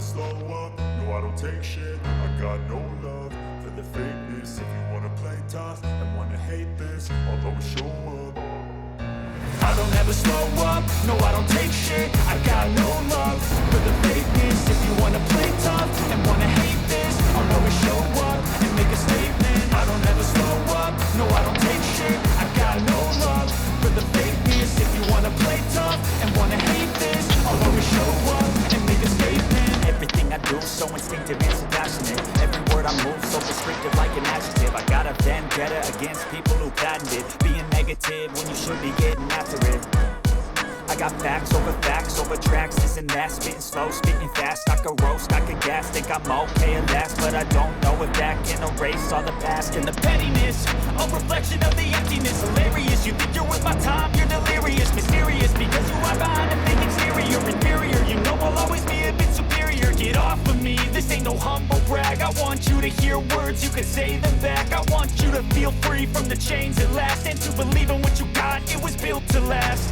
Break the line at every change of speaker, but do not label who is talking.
slow up, no I don't take shit. I got no love for the fakeness. If you wanna play tough and wanna hate this, I'll always show up. I don't ever slow up, no I don't take shit. I got no love for the fakeness. If you wanna play tough and wanna hate this, I'll always show up and make a statement. I don't ever slow up, no I don't take shit. I got no love for the fakeness. If you wanna play tough and wanna hate this, I'll always show up and make a statement. Everything I do so instinctive and so passionate. Every word I move so descriptive like an adjective. I got a vendetta against people who patented being negative when you should be getting after it. I got facts over tracks, this and that. Spitting slow, speaking fast, I could roast, I could gas. Think I'm okay at last, but I don't know if that can erase all the past. And the pettiness, a reflection of the emptiness. Hilarious, you think you're worth my time, you're delirious. Mysterious, because you are behind a fake exterior. Inferior, you know I'll always be a bit superior. Get off of me, this ain't no humble brag. I want you to hear words, you can say them back. I want you to feel free from the chains at last, and to believe in what you got, it was built to last.